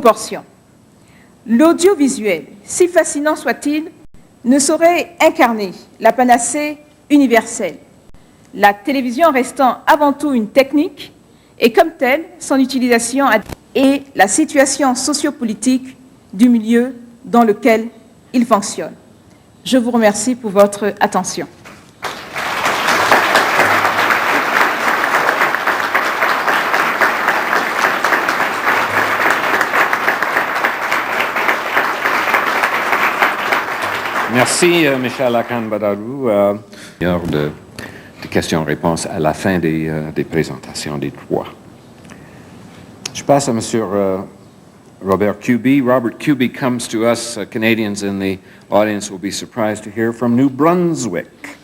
proportions. L'audiovisuel, si fascinant soit-il, ne saurait incarner la panacée universelle, la télévision restant avant tout une technique et comme telle, son utilisation et la situation sociopolitique du milieu dans lequel il fonctionne. Je vous remercie pour votre attention. Merci, Michel Akan-Badarou. De questions-réponses à la fin des présentations des trois. Je passe à M. Robert Kubey. Robert Kubey comes to us. Canadians in the audience will be surprised to hear from New Brunswick.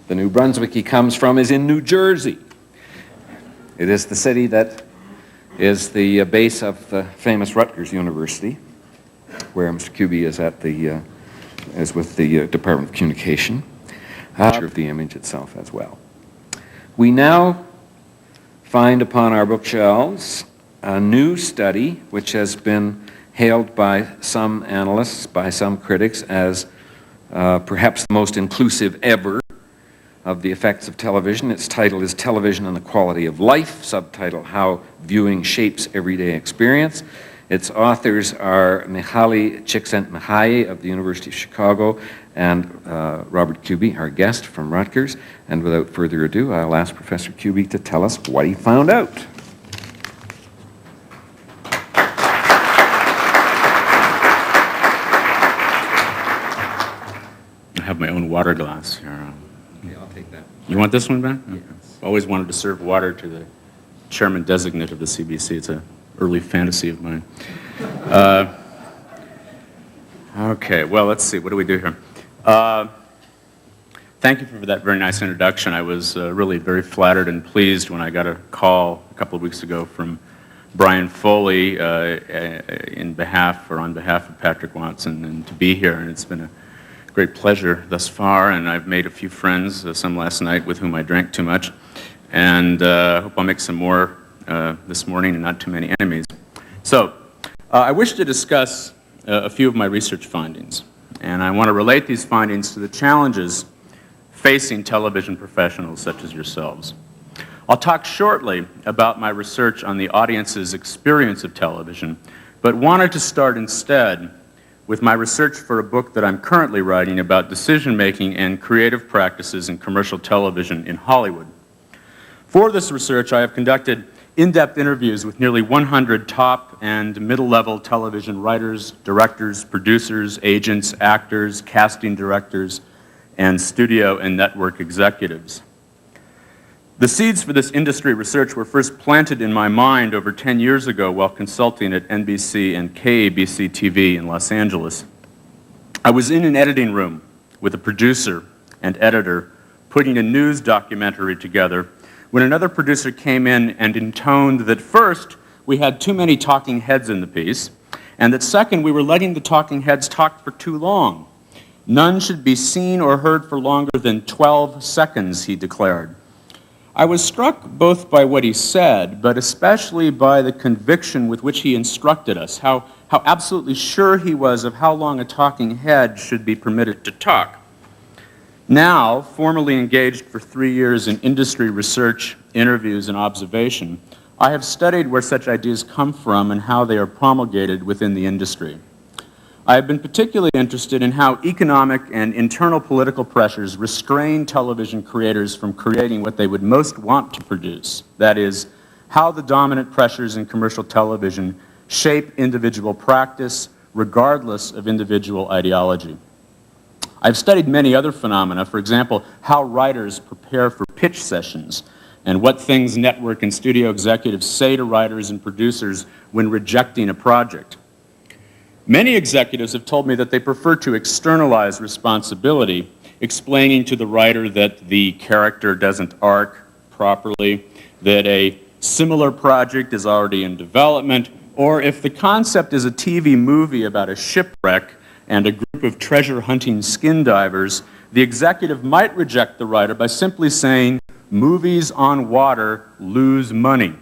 The New Brunswick he comes from is in New Jersey. It is the city that is the base of the famous Rutgers University, where Mr. Kubey is at the is with the Department of Communication, of the image itself as well. We now find upon our bookshelves a new study which has been hailed by some analysts, by some critics, as perhaps the most inclusive ever of the effects of television. Its title is Television and the Quality of Life, subtitle How Viewing Shapes Everyday Experience. Its authors are Mihaly Csikszentmihalyi of the University of Chicago and Robert Kubey, our guest from Rutgers. And without further ado, I'll ask Professor Kubey to tell us what he found out. I have my own water glass here. Yeah, I'll take that. You want this one, Ben? Yes. Always wanted to serve water to the chairman designate of the CBC. It's an early fantasy of mine. Okay, well, let's see. What do we do here? Thank you for that very nice introduction. I was really very flattered and pleased when I got a call a couple of weeks ago from Brian Foley on behalf of Patrick Watson and to be here. And it's been a great pleasure thus far. And I've made a few friends, some last night with whom I drank too much. And I hope I'll make some more this morning and not too many enemies. So I wish to discuss a few of my research findings. And I want to relate these findings to the challenges facing television professionals such as yourselves. I'll talk shortly about my research on the audience's experience of television, but wanted to start instead with my research for a book that I'm currently writing about decision-making and creative practices in commercial television in Hollywood. For this research, I have conducted in-depth interviews with nearly 100 top and middle-level television writers, directors, producers, agents, actors, casting directors, and studio and network executives. The seeds for this industry research were first planted in my mind over 10 years ago while consulting at NBC and KABC TV in Los Angeles. I was in an editing room with a producer and editor putting a news documentary together when another producer came in and intoned that first, we had too many talking heads in the piece, and that second, we were letting the talking heads talk for too long. None should be seen or heard for longer than 12 seconds, he declared. I was struck both by what he said, but especially by the conviction with which he instructed us, how absolutely sure he was of how long a talking head should be permitted to talk. Now, formally engaged for 3 years in industry research, interviews, and observation, I have studied where such ideas come from and how they are promulgated within the industry. I have been particularly interested in how economic and internal political pressures restrain television creators from creating what they would most want to produce. That is, how the dominant pressures in commercial television shape individual practice regardless of individual ideology. I've studied many other phenomena, for example, how writers prepare for pitch sessions and what things network and studio executives say to writers and producers when rejecting a project. Many executives have told me that they prefer to externalize responsibility, explaining to the writer that the character doesn't arc properly, that a similar project is already in development, or if the concept is a TV movie about a shipwreck and a group of treasure-hunting skin divers, the executive might reject the writer by simply saying, "Movies on water lose money."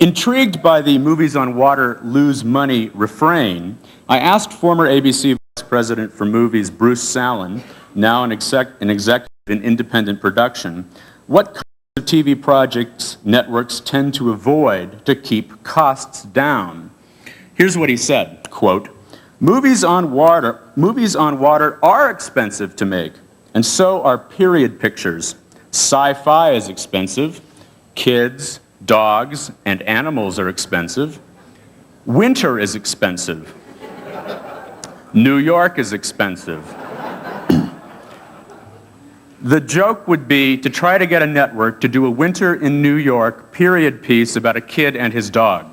Intrigued by the movies on water lose money refrain, I asked former ABC Vice President for Movies Bruce Salen, now an executive in independent production, what kinds of TV projects networks tend to avoid to keep costs down. Here's what he said, quote, movies on water are expensive to make, and so are period pictures. Sci-fi is expensive. Kids, dogs, and animals are expensive. Winter is expensive. New York is expensive. The joke would be to try to get a network to do a Winter in New York period piece about a kid and his dog.